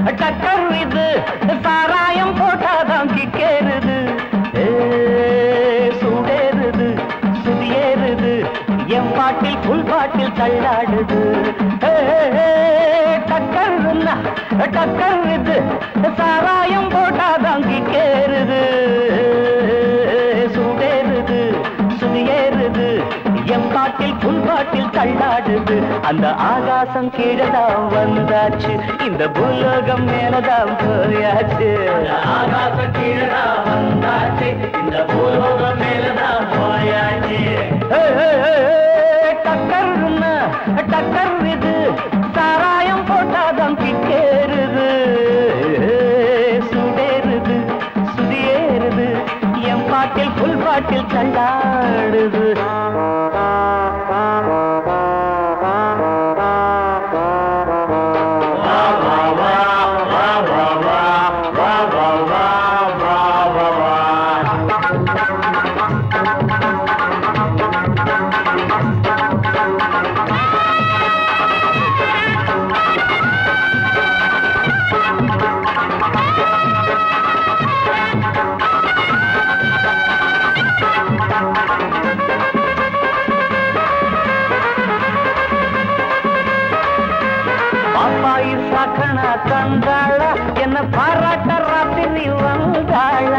டக்கர் இது சாராயம் போட்டாதான் கிக்கேறுது சூடேறுது சுதியேறுது என் பாட்டில் புல் பாட்டில் தள்ளாடுது டக்கர்னா டக்கர் இது சாராயம் போட்டாதான் கிக்கேறுது சூடேறுது சுதியேறுது என் பாட்டில் புல் பாட்டில் தள்ளாடுது அந்த ஆகாசம் கீழதான் வந்தாச்சு இந்த பூலோகம் மேலதான் போயாச்சு ஆகாசம் கீழதான் வந்தாச்சு இந்த பூலோகம் மேலதான் போயாச்சு டக்கர்னா டக்கர் இது சாராயம் போட்டாதான் கிக்கேறுது சுடேறுது சுதியேறுது என் பாட்டில் புல் பாட்டில் தள்ளாடுது தந்தாள என்ன பாராட்ட ராத்திரி வந்தாள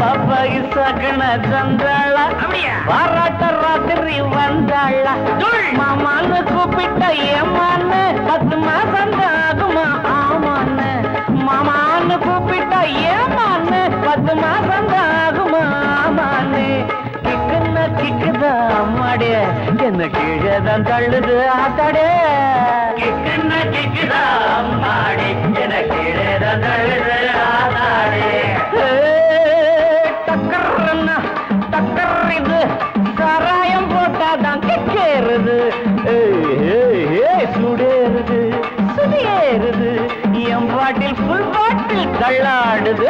பாப்பாயி சகன தந்தாள பாராட்ட ராத்திரி வந்தாள மாமான்னு கூப்பிட்ட ஏமான்னு 10 மாசம் ஆகுமா ஆமான்னு மாமான்னு கூப்பிட்ட ஏமான்னு 10 மாசம் ஆகுமா ஆமான்னு கிக்குன்னா கிக்குதா அம்மாடே என்ன கீழேதான் தள்ளுது ஆத்தாடே கிக்குன்னா கிக்குதா அம்மாடே என்ன கீழேதான் தள்ளுது ஆத்தாடே டக்கர்னா டக்கர் இது சாராயம் போட்டாதான் கிக்கேறுது சுடேறுது சுதியேறுது என் பாட்டில் புல் பாட்டில் தள்ளாடுது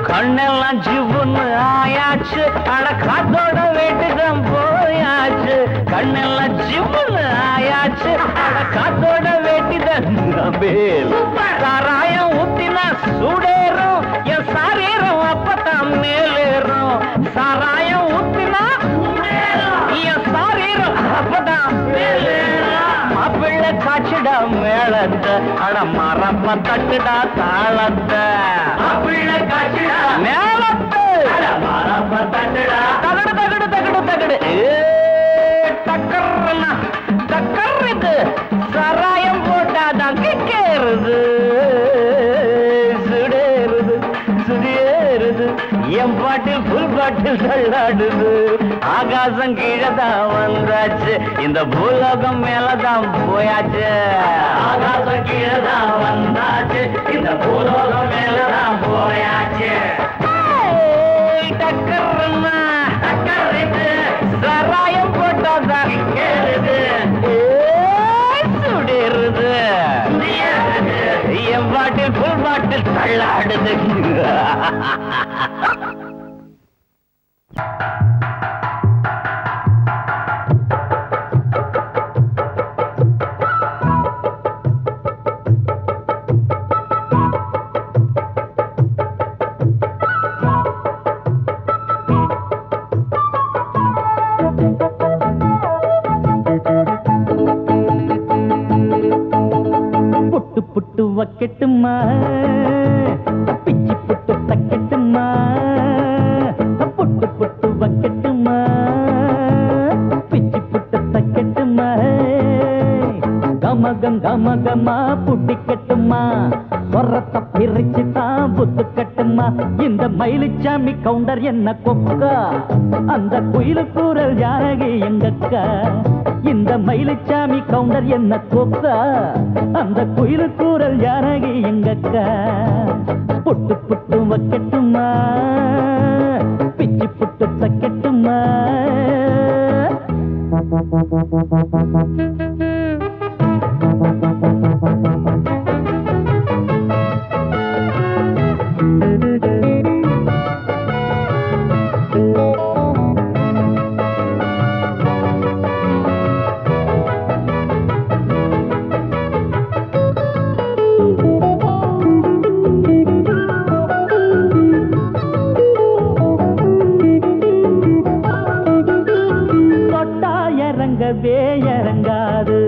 கண்ணெல்லாம் ஜிவ்வுன்னு ஆயாச்சு அட காத்தோட வேட்டுதான் போயாச்சு கண்ணெல்லாம் ஜிவ்வுன்னு ஆயாச்சு அட காத்தோட வேட்டிதான் சாராயம் ஊத்தினா சூடேறும் என் சாரீரம் அப்பதான் மேலேறும் சாராயம் ஊத்தினா என் சாரீரம் அப்பதான் மேலேறும் மாப்பிள்ளை காய்ச்சிடா மேளத்தை அட மரப்ப தட்டுடா தாளத்தை மாப்பிள்ளை காய்ச்சிடா மேளத்தை அட மரப்ப தட்டுடா தகடு தகடு தகடு தகடு டக்கர்னா டக்கர் இது சாராயம் போட்டாதான் கிக்கேறுது சுடேறுது சுதியேறுது என் பாட்டில் புல் பாட்டில் தள்ளாடுது ஆகாசம் கீழதான் வந்தாச்சு இந்த பூலோகம் மேலதான் போயாச்சு ஆகாசம் கீழதான் வந்தாச்சு இந்த பூலோகம் மேலதான் போயாச்சு டக்கர்னா டக்கர் இது சாராயம் போட்டாதான் கேளுது சுடேறுது என் பாட்டில் புல் பாட்டில் தள்ளாடுது புட்டு புட்டு வக்கெட்டுமா பிச்சி புட்டு தக்கெட்டுமா புட்டு புட்டு வக்கெட்டுமா பிச்சி புட்டு தக்கெட்டுமா கமகம் கமகமா புட்டிக்கட்டுமா சொரத்தை பிரிச்சு தான் புத்து கட்டுமா இந்த மயிலுச்சாமி கவுண்டர் என்ன கொக்கா அந்த குயிலு கூறல் ஜானகி எங்கக்கா இந்த மயிலுச்சாமி கவுண்டர் என்ன கொக்கா அந்த குயிலு கூறல் ஜானகி எங்கக்கா புட்டு புட்டு வைக்கட்டுமா பிச்சி புட்டு தக்கட்டுமா இறங்கவே இறங்காது.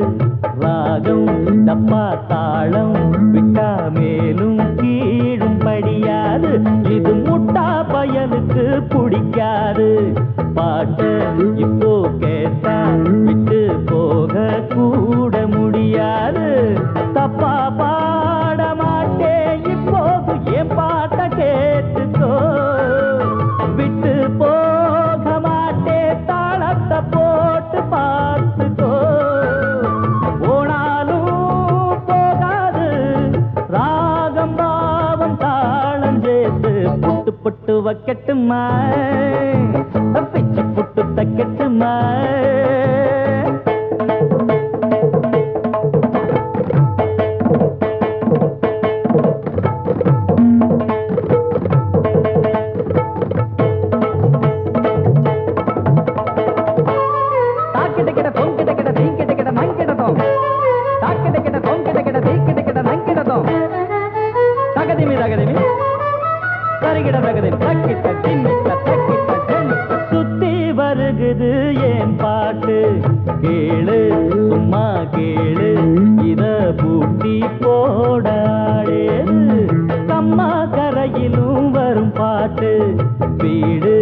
ராகம் டப்பா தாளம் விட்டா மேலும் கீழும் படியாது. இது முட்டா பயலுக்கு பிடிக்காது. பாட்டு இப்போ கேட்டா விட்டு போக கூட முடியாது. தப்பா பாட மாட்டேன் இப்போது என் பாட்ட கேட்டுக்கோ. விட்டு போக மாட்டேன் தாளத்தை போட்டு பார்த்துக்கோ. போனாலும் போகாது ராகம் பாவம் தாளம் சேர்த்து புட்டு புட்டு வைக்கட்டுமா பிச்சு புட்டு தைக்கட்டுமா. சுத்தி வருகுது என் பாட்டு கேளு சும்மா கேளு இத பூட்டி போடாடே. கம்மா கரையிலும் வரும் பாட்டு வீடு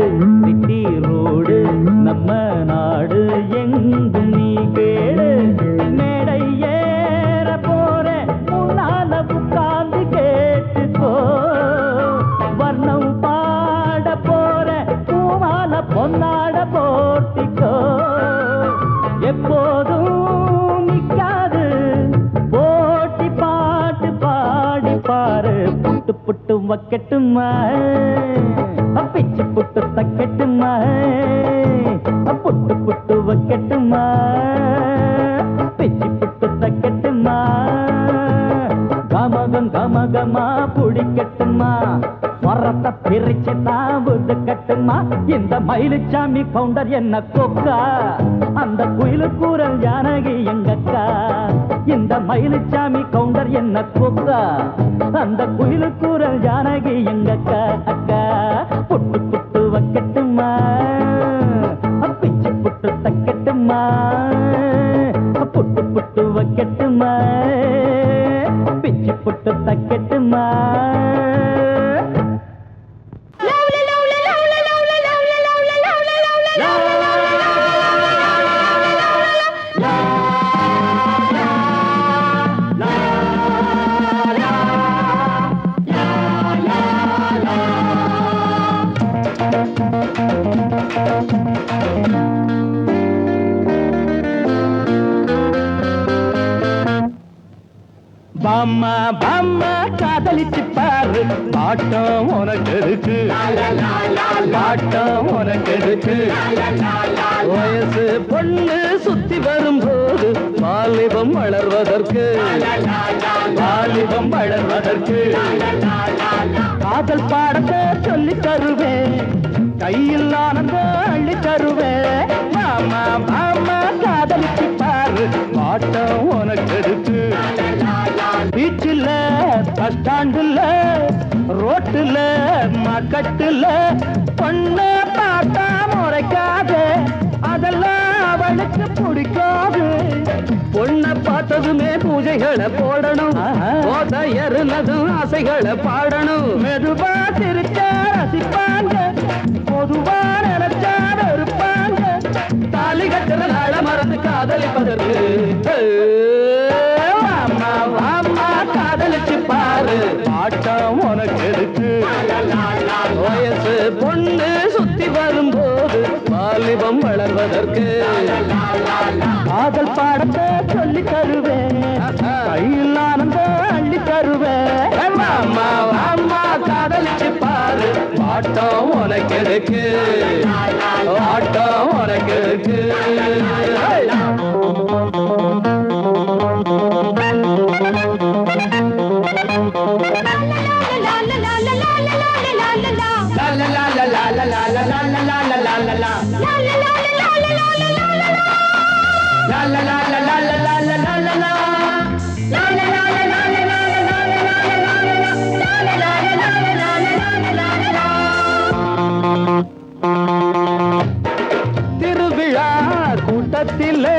சிட்டி ரோடு நம்ம நாடு எங்கும் நீ கேளு. மேடை ஏற போற முன்னால உட்கார்ந்து கேட்டுக்கோ. வர்ணம் பாட போற பூமால பொன்னாட போட்டிக்கோ. எப்போதும் நிக்காது போட்டி பாட்டு பாடி பாரு. புட்டு புட்டு வைக்கட்டுமா பிச்சு புட்டு தைக்கட்டுமா. புட்டு புட்டு வைக்கட்டுமா பிச்சு புட்டு தைக்கட்டுமா. கமகம் கமகமா பிடிக்கட்டுமா. வரத்தை பிரிச்சு தாவுது கட்டுமா. இந்த மயிலுச்சாமி கவுண்டர் என்ன கொக்கா. அந்த குயிலு கூறல் ஜானகி எங்கக்கா. இந்த மயிலுச்சாமி கவுண்டர் என்ன கொக்கா. அந்த குயிலு கூறல் ஜானகி எங்கக்கா. அக்கா புட்டு புட்டு வைக்கட்டுமா பிச்சு புட்டு தைக்கட்டுமா. புட்டு புட்டு வைக்கட்டுமா பிச்சு புட்டு தைக்கட்டுமா. பாம்மா பாம்மா காதலிச்சு பாரு. பாட்டம் உனக்கு இருக்கு பாட்டம் உனக்கு இருக்கு. வயசு பொண்ணு சுத்தி வரும்போது வாலிபம் வளர்வதற்கு வாலிபம் வளர்வதற்கு. காதல் பாடத்தை சொல்லி தருவேன் கையில் ஆனந்தம் அள்ளி தருவேன். மாமா மாமா காதலிச்சு பாரு. பாட்டம் உனக்கு இருக்கு. பீச்சில் பஸ் ஸ்டாண்டுல ரோட்டுல மக்கட்டுல பொண்ணு பார்த்தா முறைக்காது. அதெல்லாம் அவளுக்கு பிடிக்காது. பொண்ணை பார்த்ததுமே பூஜைகளை போடணும். போதையருனதும் ஆசைகளை பாடணும். மெதுவா திருச்ச ரசிப்பாங்க பொதுவா நினைச்சா இருப்பாங்க. தாலி கட்டுற நாள மறந்து காதலிப்பதற்கு. காதலிச்சு பாரு. பாட்டம் உனக்கு இருக்கு. வயசு பொண்ணு சுத்தி வரும்போது வாலிபம் வளர்வதற்கு. காதல் பாடத்தை சொல்லி தருவேன் கையில் ஆனந்தம் அள்ளி தருவேன். அம்மா அம்மா காதலிச்சு பாரு. பாட்டம் உனக்கு இருக்கு. பாட்டம் உனக்கு இருக்கு. திருவிழா கூட்டத்திலே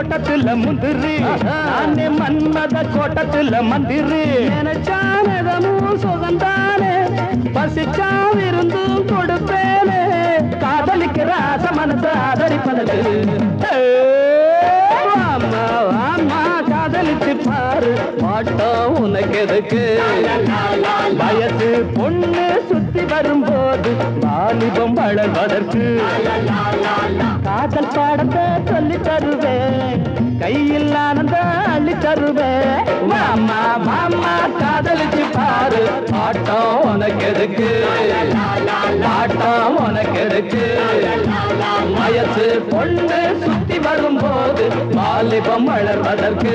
தோட்டத்துல முந்திரி நானே மன்மத கோட்டத்துல மந்திரி நினைச்சானதமும் சுகந்தானே பசிச்சா விருந்தும் கொடுப்பேனே காதலிக்கிற ஆசை மனசு ஆதரிப்பதற்கு அம்மா அம்மா காதலிச்சு பாரு பாட்டம் உனக்கு எதுக்கு வயசு பொண்ணு சுத்தி வரும்போது வாலிபம் வளர்வதற்கு காதல் பாடத்தை சொல்லி தருவேன் கையில் ஆனந்த அள்ளி தருவேன் மாமா மாமா காதலிச்சு பாரு பாட்டம் உனக்கு எதுக்கு பாட்டம் உனக்கு எதுக்கு வயசு பொண்ணு சுத்தி வரும்போது வாலிபம் வளர்வதற்கு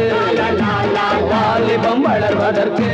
வாலிபம் வளர்வதற்கு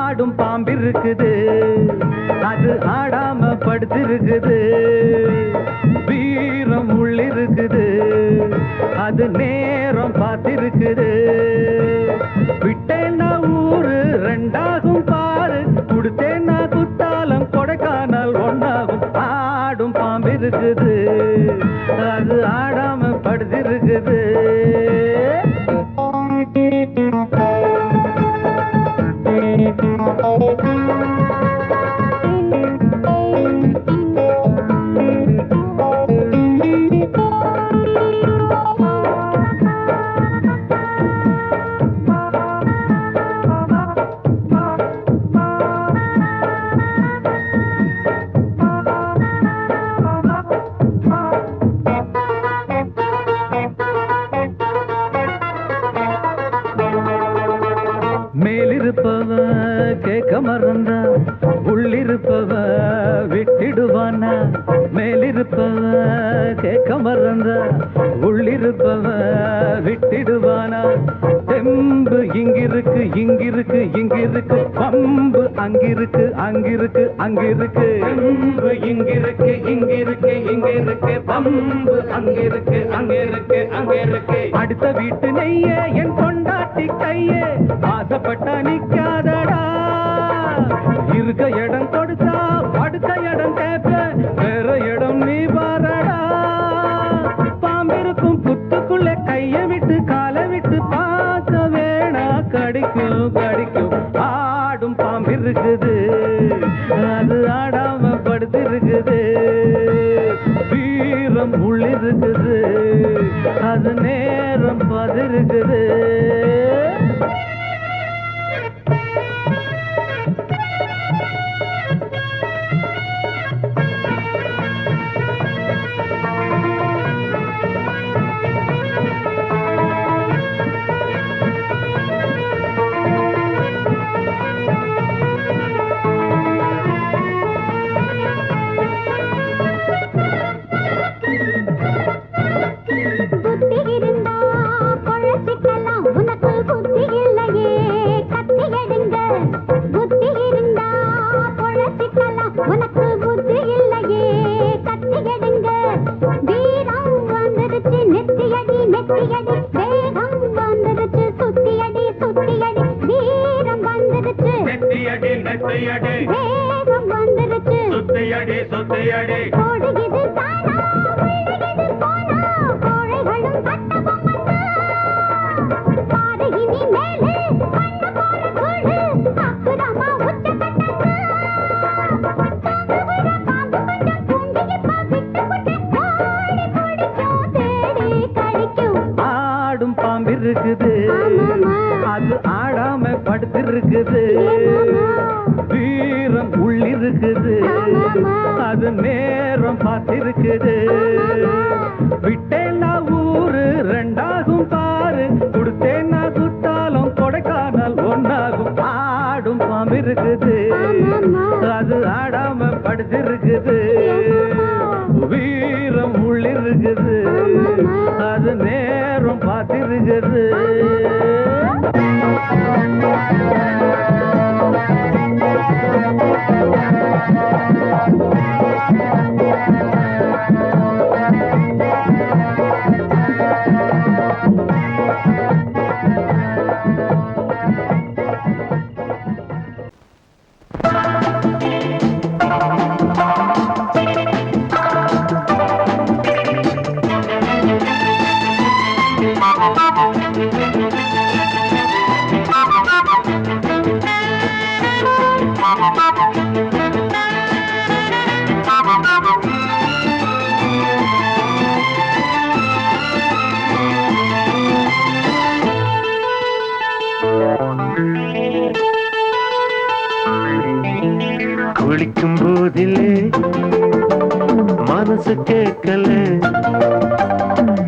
ஆடும் பாம்பிருக்குது அது ஆடாம படுத்திருக்குது வீரம் உள்ளிருக்குது அது நேரம் பார்த்திருக்குது விட்டேன்னா ஊரு ரெண்டாகும் பாரு கொடுத்தேன்னா குத்தாலம் கொடைக்கானல் ஒன்னாகும் ஆடும் பாம்பிருக்குது அது ஆடாம படுத்திருக்குது மேலிருப்பவ கேட்க மறந்தா உள்ளிருப்பவ விட்டிடுவானா மேலிருப்பவ கேட்க மறந்தா உள்ளிருப்பவ விட்டிடுவானா தெம்பு இங்கிருக்கு இங்கிருக்கு இங்கிருக்கு பம்பு அங்கிருக்கு அங்கிருக்கு அங்கிருக்கு தெம்பு இங்கிருக்கு இங்கிருக்கு இங்கிருக்கு பம்பு அங்கிருக்கு அங்கிருக்கு அங்கிருக்கு அடுத்த வீட்டு நெய்ய என் கொண்டாட்டி கையே ஆசைப்பட்ட நிக்காதடா இருக்க இடம் கொடுத்தா படுக்க இடம் கேட்ப வேற இடம் நீ பாரடா பாம்பிருக்கும் புத்துக்குள்ள கைய விட்டு காலை விட்டு பார்க்க வேணா கடிக்கும் கடிக்கும் ஆடும் பாம்பிருக்குது அது ஆடாம படுத்திருக்குது வீரம் உள்ளிருக்குது அது நேரம் பதிருக்குது ஆடும் பாம்பிருக்குது அது ஆடாம படுத்திருக்குது வீரம் உள்ளிருக்குது அது நேரம் பார்த்திருக்குது விட்டேன்னா ஊரு ரெண்டாகும் பாரு கொடுத்தேன்னா குத்தாலம் கொடைக்கானல் ஒன்னாகும் ஆடும் பாம்பிருக்குது அது ஆடாம படுத்திருக்குது வீரம் உள்ளிருக்குது அது நேரம் பார்த்திருக்குது குளிக்கும் போதிலே மனசு கேட்கல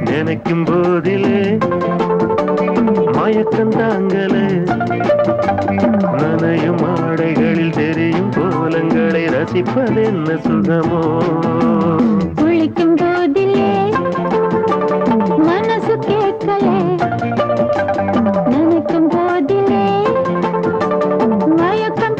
நினைக்கும் போதிலே மயக்கம் தாங்கல நனையும் ஆடைகளில் தெரியும் கோலங்களை ரசிப்பதென்ன சுகமோ குளிக்கும் போதிலே மனசு கேட்கல நினைக்கும் போதிலே மயக்கம்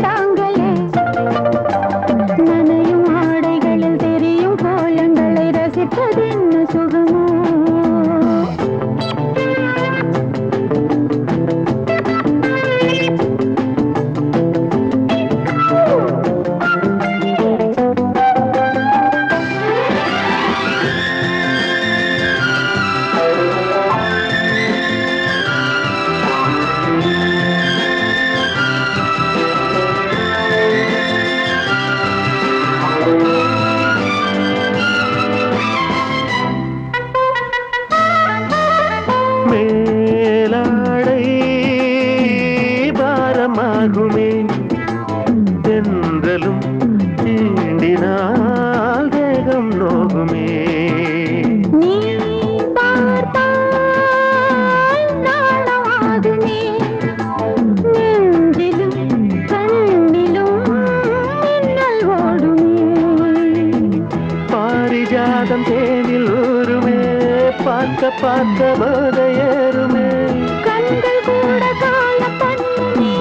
பார்த்த போத ஏறுமே கண்கள் கூட கால பண்ணுமே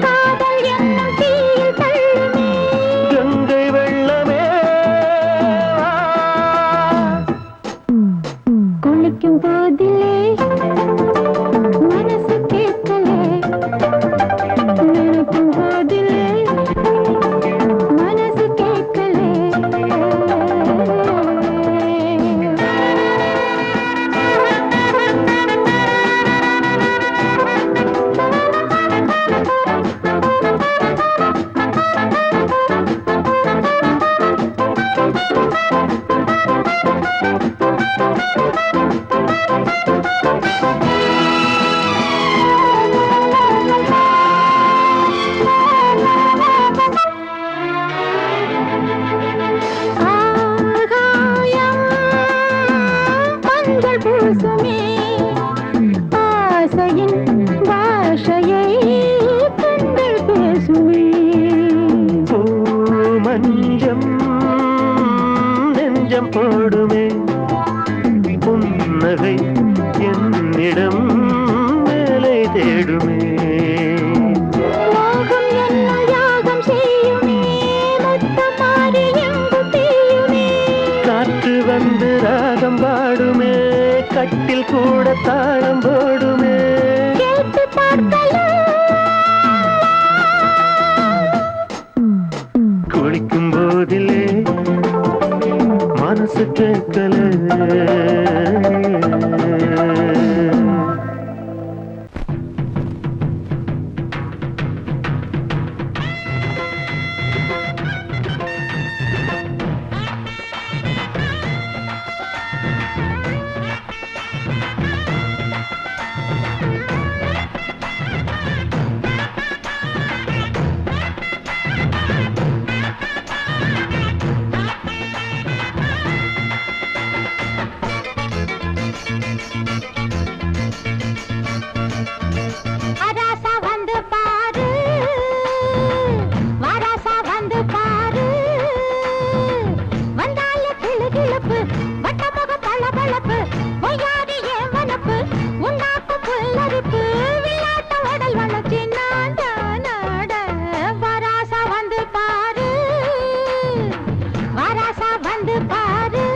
காதல் என்னும் தீயில் தள்ளுமே கங்கை வெள்ளமே குளிக்கும் போதிலே மனசு கேட்கலே நினைக்கும் போதிலே மனசு கேட்கலே ஆகாயம் மஞ்சள் பூசுமே ஆசையின் பாஷையை கண்கள் பேசுமே மஞ்சம் நெஞ்சம் போடுமே புன்னகை என்னிடம் மேலே தேடுமே மோகம் என்னும் யாகம் செய்யுமே முத்தம் மாறி எங்கு தீயுமே காற்று வந்து ராகம் பாடுமே கட்டில் கூட தாளம் போடுமே கேட்டு பார்க்கலாம் குளிக்கும் போதிலே மனசு கேட்கல அராசா வந்து பாரு வராசா வந்து பாரு வந்தால கிளுகிளுப்பு வட்டமுக பளபளப்பு பொய்யாதி ஏன் வனப்பு உன்னாக்கு புல்லரிப்பு விளையாட்ட உடல் வளர்ச்சி நாட நாட வராசா வந்து பாரு வராசா வந்து பாரு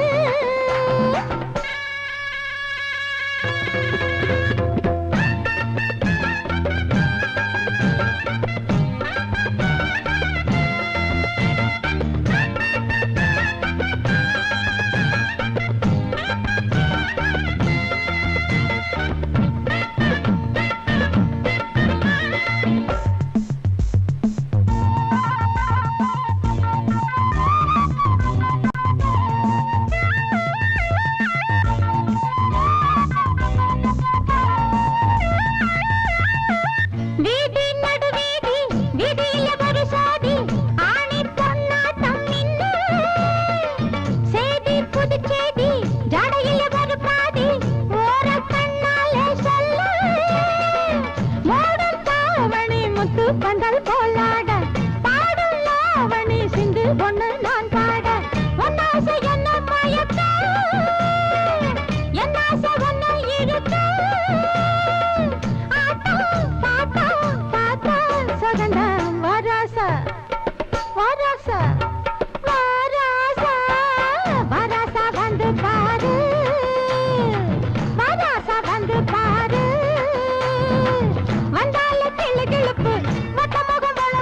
வீதி நடு வீதி வீதியில ஒரு சாதி ஆணி பொன்னாட்டம் நின்னு சேதி புதுச்சேதி ஜடையில ஒரு பாதி ஓர கண்ணாலே சொல்ல மூடும் தாவணி முத்து பந்தல் போலாட பாடும் லாவணி சிந்து பொண்ணு நான் பாட ஒன்னாசை என்ன மயக்க என்னாசை ஒன்னு இருக்க வராசா வராசா வராசா வராசா வந்து பாரு வராசா வந்து பாரு வந்தால கிளு கிளுப்பு மொத்த முகம் வள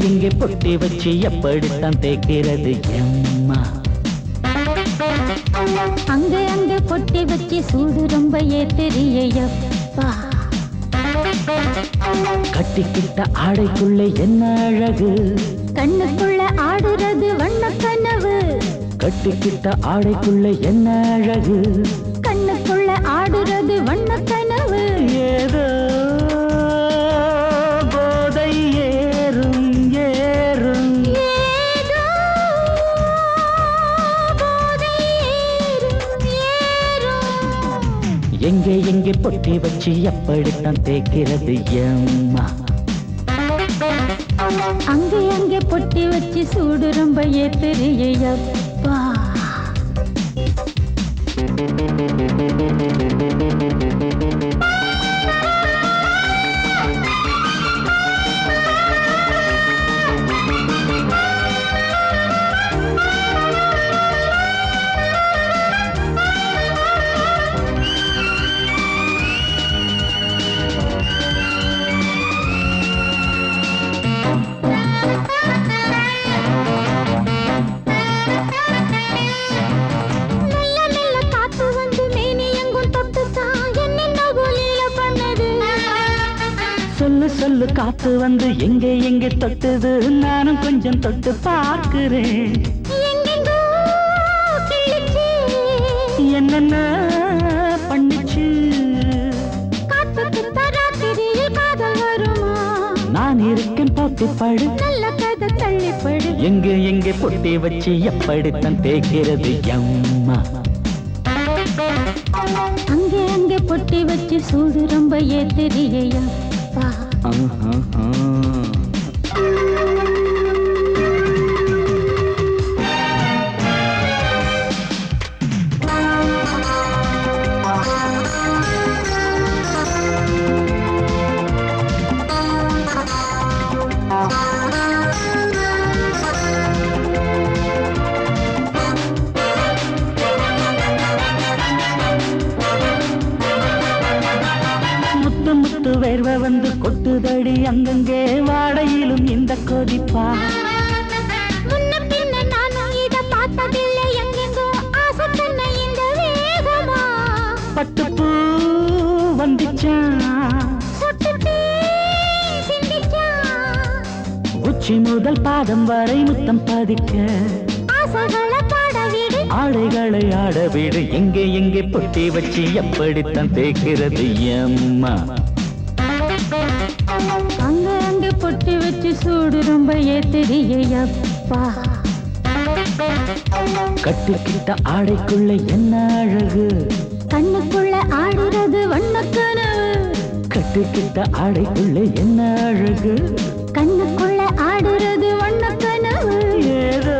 எங்கே பொட்டி வச்சு எப்படித்தான் தேய்க்கிறது எம்மா? அங்க பொட்டி வச்சு சூடு ரொம்ப ஏத்தெரியப்பா. கட்டிக்கிட்ட ஆடைக்குள்ள என்ன அழகு, கண்ணுக்குள்ள ஆடுறது வண்ண கனவு. கட்டிக்கிட்ட ஆடைக்குள்ள என்ன அழகு, கண்ணுக்குள்ள ஆடுறது வண்ண கனவு. ஏதோ போதை ஏறும் ஏறும், ஏதோ போதை ஏறும் ஏறும். எங்கே எங்கே பொட்டி வச்சு எப்படித்தான் தேய்க்கிறது எம்மா? அங்கே பொட்டி வச்சு சூடு ரொம்ப ஏத்தெரியப்பா. சொல்லு சொல்லு காத்து வந்து எங்கே எங்கே தொட்டுது, நானும் கொஞ்சம் தொட்டு பார்க்கிறேன். என்னென்ன பண்ணிச்சு, நான் இருக்கேன் போட்டு படு, நல்ல கதை தள்ளிப்படு. எங்கே எங்கே பொட்டி வச்சு எப்படித்தான் தேய்க்கிறது எம்மா? அங்கே பொட்டி வச்சு சூடு ரொம்ப ஏத்தெரியப்பா. முத்து முத்து வேர்வை வந்து கொட்டுதடி அங்கங்கே, வாடையிலும் இந்த கொதிப்பா. முன்ன பின்ன நானும் இத பார்த்ததில்லை, எங்கெங்கோ ஆசை தன்னை இந்த வேகமா. பட்டுப்பூ வந்துச்சா, சொட்டுத்தே சிந்திச்சா. உச்சி முதல் பாதம் வரை முத்தம் பதிக்க, ஆசைகளை பாட விடு, ஆடைகளை ஆட விடு. எங்கே எங்கே பொட்டி வச்சு எப்படித்தான் தேய்க்கிறது எம்மா? அங்கே பொட்டி வச்சு சூடு ரொம்ப ஏத்தெரியப்பா. கட்டிக்கிட்ட ஆடைக்குள்ள என்ன அழகு, கண்ணுக்குள்ள ஆடுறது வண்ண கனவு. கட்டிக்கிட்ட ஆடைக்குள்ள என்ன அழகு, கண்ணுக்குள்ள ஆடுறது வண்ண கனவு. ஏதோ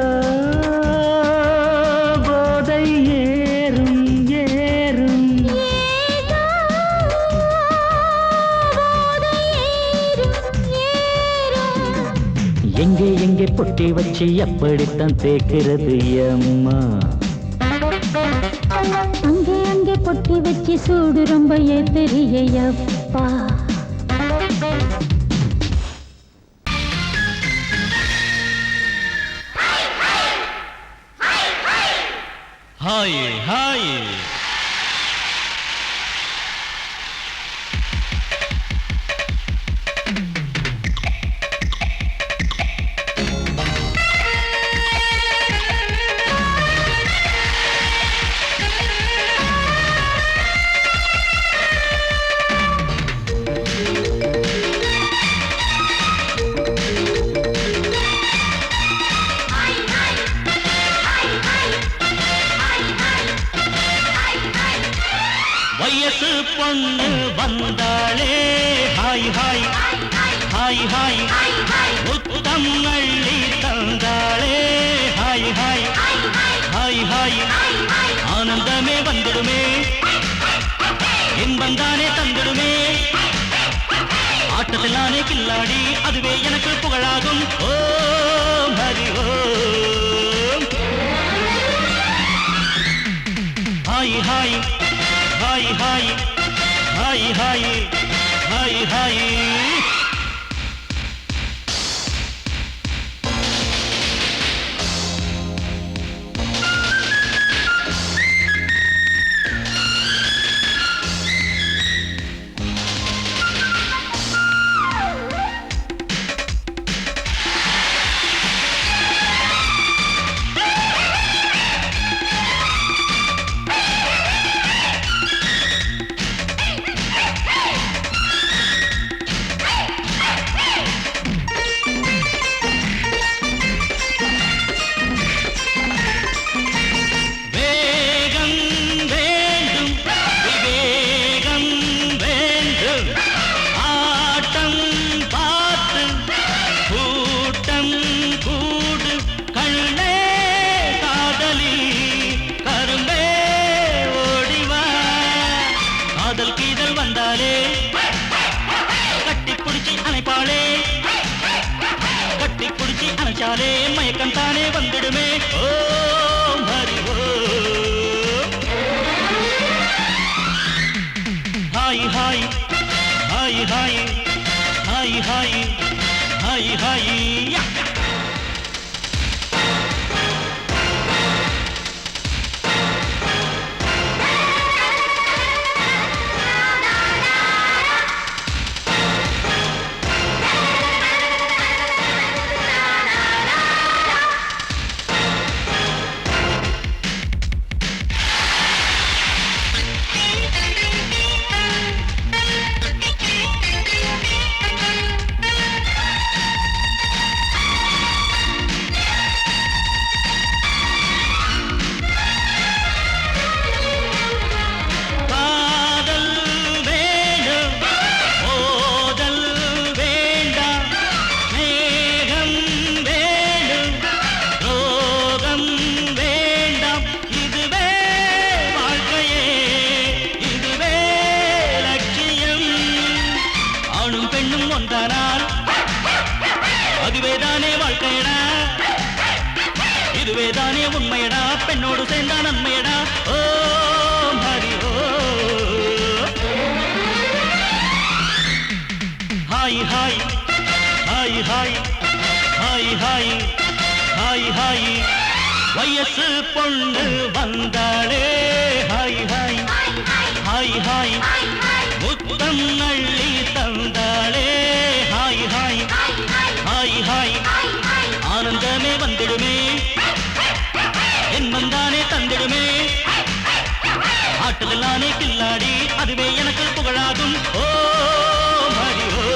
போதை ஏறும் ஏறும், ஏதோ போதை ஏறும் ஏறும். எங்கே எங்கே பொட்டி வச்சு எப்படித்தான் தேய்க்கிறது எம்மா? அங்கே பொட்டி வச்சு சூடு ரொம்ப ஏத்தெரியப்பா. ஹாய் ஹாய் வயசு பொண்ணு வந்தாளே, ஹாய் ஹாய் ஹாய் ஹாய், முத்தம் அள்ளி தந்தாளே, ஹாய் ஹாய் ஹாய் ஹாய். ஆனந்தமே வந்துடுமே, இன்பந்தானே தந்துடுமே, ஆட்டத்தில் நானே கில்லாடி, அதுவே எனக்கு புகழாகும். Om Hari Om. Hi hi hi hi hi hi hi hi. வந்தாலே கட்டி பிடிச்சி அணைப்பாளே கட்டி பிடிச்சி அணைச்சாலே மயக்கம் தானே வந்துடுமே ஓ ஹரி ஓ hi hi hi hi hi hi hi hi அதுவேதானே வாழ்க்கையடா இதுவேதானே உண்மையடா பெண்ணோடு சேர்ந்தா நன்மையடா ஓ ஹரி ஓ hi hi hi hi hi hi hi hi வயசு பொண்ணு வந்தாளே ஹாய் ஹாய் ஹாய் ஹாய் முத்தம் அள்ளி தந்தாளே ஹாய் ஹாய் ஹாய் ஹாய் ஆனந்தமே வந்திடுமே என் வந்தானே தந்திடுமே ஆட்டதெல்லானே கில்லாடி அதுவே எனக்கு புகழாகும் ஓ ஹரி ஓ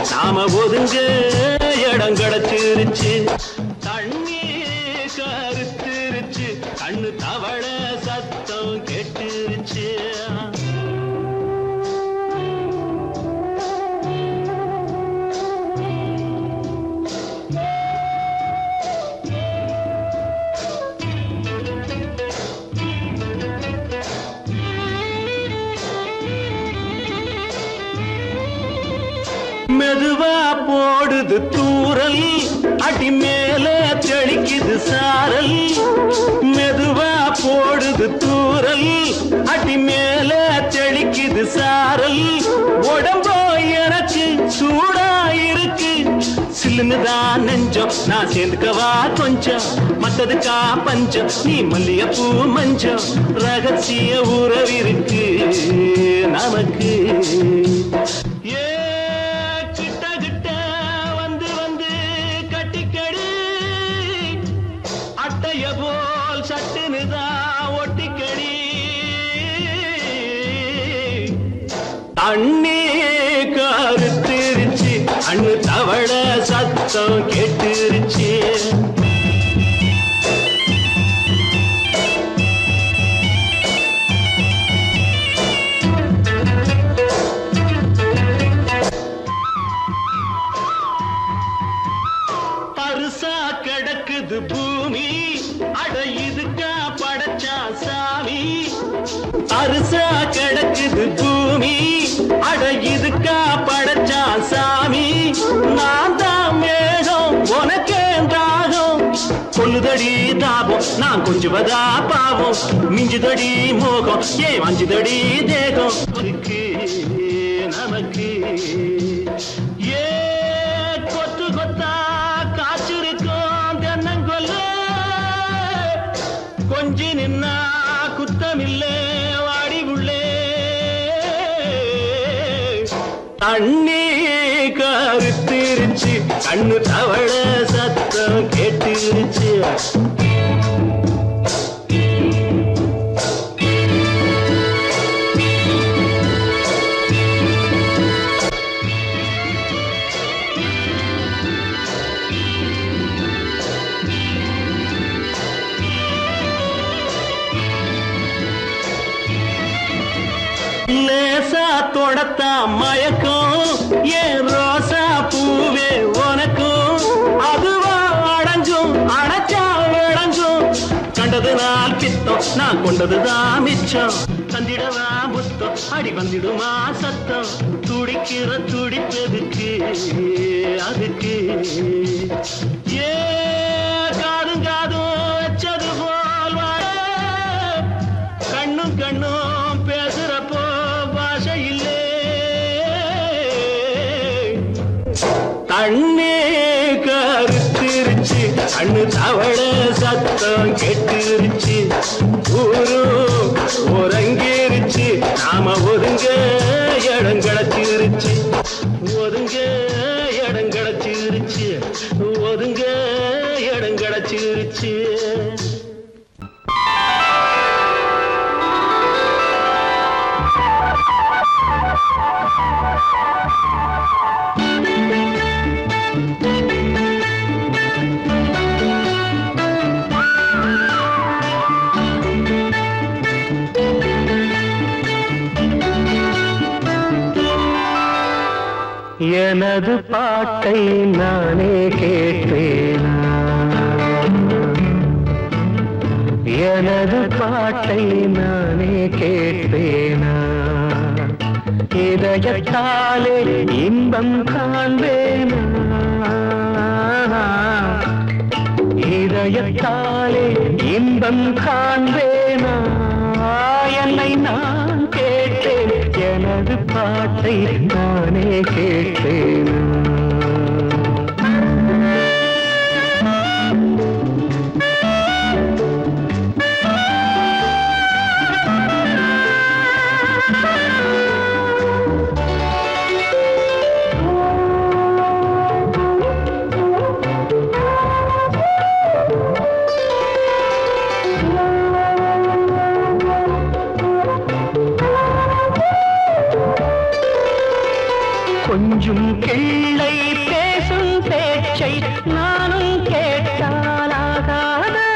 நாம ஒதுங்க இடம் கிடைச்சிருச்சு தண்ணி கருத்திருச்சு கண்ணு தவள சத்தம் கேட்டுருச்சு மெதுவா போடுது தூரல் அடி மேல தெளிக்குது சாரல் மெதுவா போடுது தூரல் அடி மேல தெளிக்குது சாரல் உடம்போ எனக்கு சூடா இருக்கு சில்லுன்னுதான் நெஞ்சம் நான் சேர்ந்துக்கவா கொஞ்சம் மத்ததுக்கா பஞ்சம் நீ மல்லிகைப்பூ மஞ்சம் ரகசிய உறவிருக்கு நமக்கு போல் சட்டுனுதான் ஒட்டிக்கடி தண்ணி கருத்திருச்சு அண்ணு தவள சத்தம் கேட்டுருச்சு பருசா கிடக்குது பூமி அட இதுக்கா படைச்சா அரிசா கிடக்குது பூமி அட இதுக்கா படைச்சா சாமி நான் தான் மேகம் உனக்கே தாகம் கொல்லுதடி தாபம் நான் கொஞ்சுவதா பாவம் மிஞ்சுதடி மோகம் ஏன் வஞ்சுதடி தேகம் நமக்கு ஏ கொத்து கொத்தா காய்ச்சிருக்கும் தென்னங்கொல்ல கொஞ்சி நின்னா குத்தமில்லே வாடி உள்ளே தண்ணி கருத்திருச்சு கண்ணு தவள சத்தம் கேட்டுருச்சு லேசா தொடத்தா மயக்கம் ஏன் ரோசா பூவே உனக்கும் அதுவா அடைஞ்சும் அடைச்சா விளைஞ்சும் கண்டது நாள் பித்தம் நான் கொண்டதுதான் மிச்சம் தந்திடவா புத்தம் அடி வந்திடுமா சத்தம் துடிக்கிற துடிப்பதுக்கு அதுக்கு ஏ காதும் காதும் வச்சது போல் வாழ கண்ணும் கண்ணும் பேசுறப்போ பாஷை இல்லே தண்ணே கருத்திருச்சு கண்ணு தவள சத்தம் கெட்டுருச்சு ஊரு ஒரங்கிருச்சு நாம ஒதுங்க இடம் கிடச்சிருச்சு ஒதுங்க இடம் கிடச்சிருச்சு ஒதுங்க இடம் கிடச்சிருச்சு எனது பாட்டை நானே கேட்பேனா எனது பாட்டை நானே கேட்பேனா இதயத்தாலே இன்பம் காண்பேனா இதயத்தாலே இன்பம் காண்பேனா என்னை நான் கேட்டேன் எனது பாட்டை நானே கேட்டேன் கொஞ்சம் கிள்ளை பேசும் பேச்சை நானும் கேட்டாலாகாதா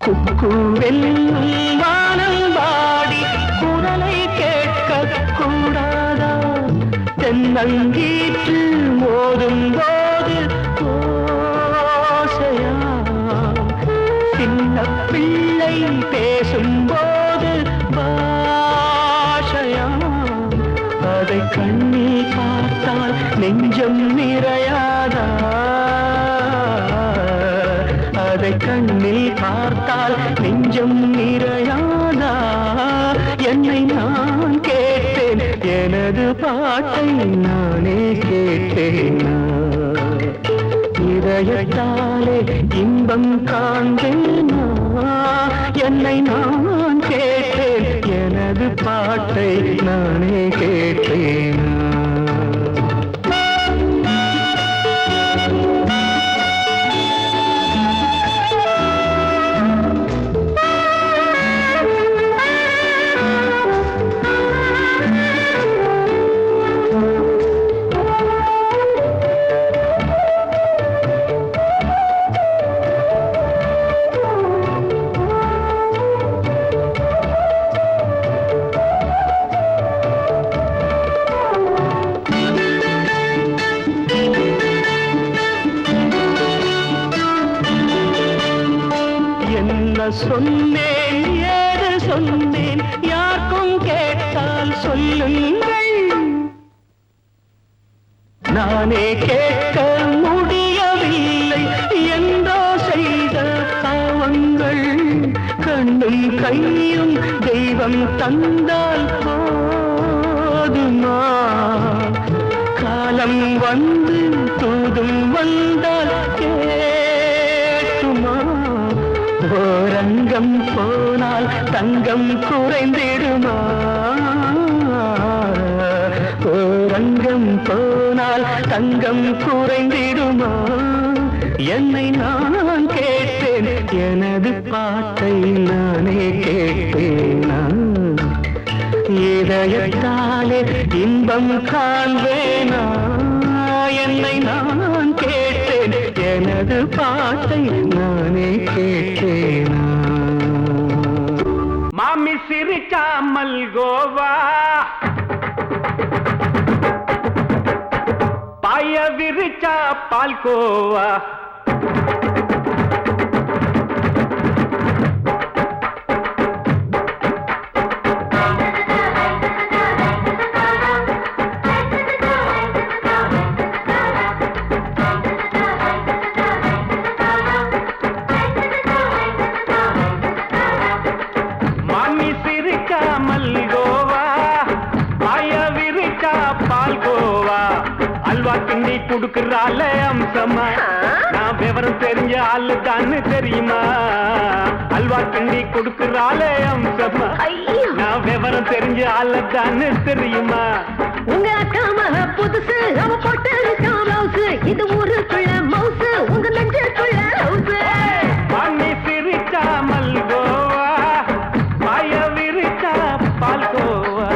குக்குவெல்லும் வானம் வாடி குரலை கேட்க கூடாதா தென்னங்கீற்று மோதும் போது ஓசையா சின்ன பிள்ளை பேசும்போது பாஷையா அதை கண்ணில் பார்த்தால் நெஞ்சம் நிறையாதா அதை கண்ணில் பார்த்தால் நெஞ்சம் நிறையாதா என்னை நான் கேட்டேன் எனது பாட்டை நானே கேட்டேனா இதயத்தாலே இன்பம் காண்பேனா என்னை நான் கேட்டேன் எனது பாட்டை நானே கேட்டேனா சொன்னேன் ஏது சொன்னேன் யாருக்கும் கேட்டால் சொல்லுங்கள் நானே கேட்க முடியவில்லை என்றோ செய்த பாவங்கள் கண்ணும் கையும் தெய்வம் தந்தால் போதுமா காலம் வந்து தூதும் வந்தால் கேட்டுமா ஓரங்கம் போனால் தங்கம் குறைந்திடுமா ஓரங்கம் போனால் தங்கம் குறைந்திடுமா என்னை நான் கேட்டேன் எனது பாட்டை நானே கேட்டேனா இதயத்தாலே இன்பம் காண்பேனா என்னை நான் கேட்டேன் எனது பாட்டை நானே கேட்டேனா மாமி சிரிக்காமல் கோவா பாய விரிச்சா பால்கோவா கிண்டி குடுக்கறால அம்சமா நான் விவரம் தெரிஞ்ச ஆளு தான்னு தெரியுமா அல்வா கிண்டி குடுக்கறால அம்சமா நான் விவரம் தெரிஞ்ச ஆளு தான்னு தெரியுமா உங்க அக்கா மக புதுசு அவ போட்டு ப்ளவுஸ் இது ஊருக்குள்ள மவுசு உங்க நெஞ்சுக்குள்ள ஹவுஸ் பண்ணி சிரிச்சா மல்கோவா பாய விரிச்சா பால்கோவா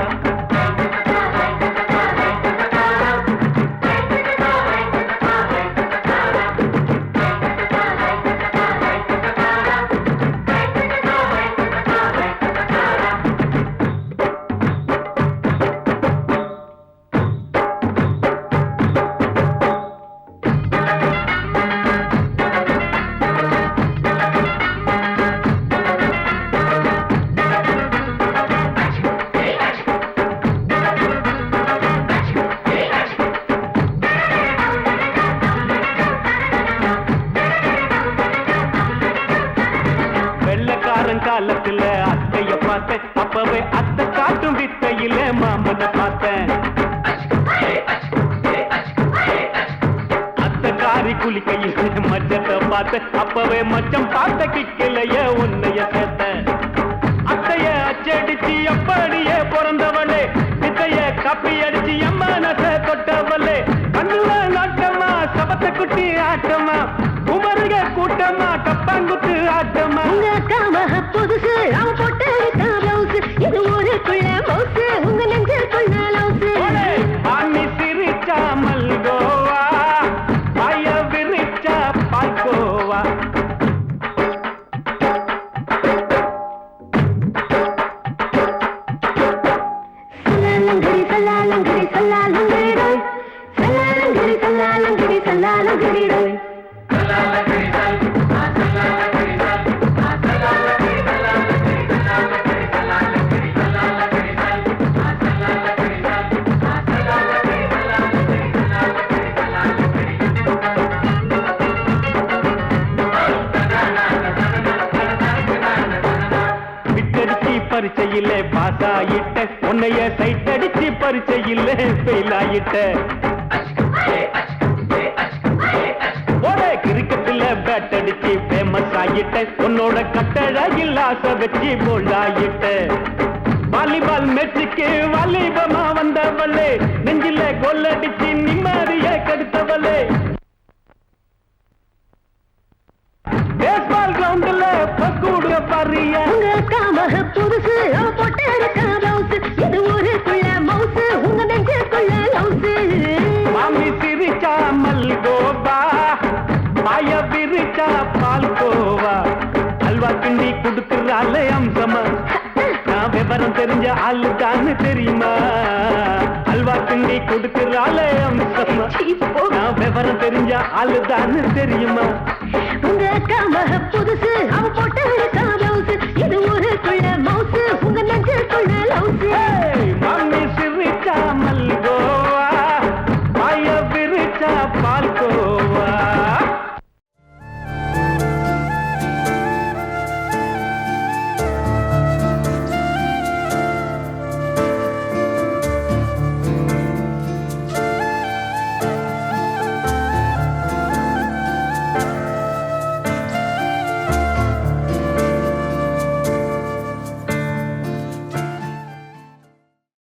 காலத்துல அத்தைய பார்த்தேன் அப்பவே அத்தை காட்டும் வித்தையில மாமனை பார்த்தேன் அத்தை காரி குளிக்கையில் மச்சத்தை பார்த்தேன் அப்பவே மச்சம் பார்த்த கிக்கலைய உன்னைய சேர்த்த அத்தைய அச்சடிச்சு அப்படியே பிறந்தவளே வித்தைய கப்பி அடிச்சு எம்மனச தொட்டவளே கண்ணுல நாட்டமா சபத்தை குட்டி ஆட்டமா உமருக கூட்டமா கப்பாங்குத்து ஆட்டமா புதுசு அவ போட்டு ப்ளவுஸ் இது ஊருக்குள்ள மவுசு உங்க நெஞ்சுக்குள்ள லவுஸ் ஆமி சிரிச்சா மல்கோவா பாய விரிச்சா பால்கோவா சல்லாலங்கடி சல்லாலங்கடி சல்லாலங்கடி சல்லாலங்கடி சல்லாலங்கடி சல்லாலங்கடி பரிச்சையிலே பாஸ் ஆயிட்ட உன்னைய சைட் அடிச்சு பரிச்சையிலே ஃபெயில் ஆயிட்ட கிரிக்கெட்ல பேட் அடிச்சு ஃபேமஸ் ஆயிட்ட உன்னோட கட்டழகில் ஆசை வச்சு போல்ட் ஆயிட்ட வாலிபால் மேட்சுக்கு வாலிபமா வந்தவளே நெஞ்சில கோல் அடிச்சு நிம்மதிய கெடுத்தவளே பேஸ்பால் கிரவுண்ட்ல பக்கூடுற பாரியா புதுசு அவ போட்டு ப்ளவுஸ் இது ஊருக்குள்ள மவுசு உங்க நெஞ்சுக்குள்ள லவுஸ் மாமி சிரிச்சா மல்கோவா பாய விரிச்சா பால்கோவா அல்வா கிண்டி குடுக்கறால அம்சமா நான் விவரம் தெரிஞ்ச ஆளு தான்னு தெரியுமா அல்வா கிண்டி குடுக்கறால அம்சமா நான் விவரம் தெரிஞ்ச ஆளு தான்னு தெரியுமா உங்க அக்கா மக புதுசு அவ போட்டு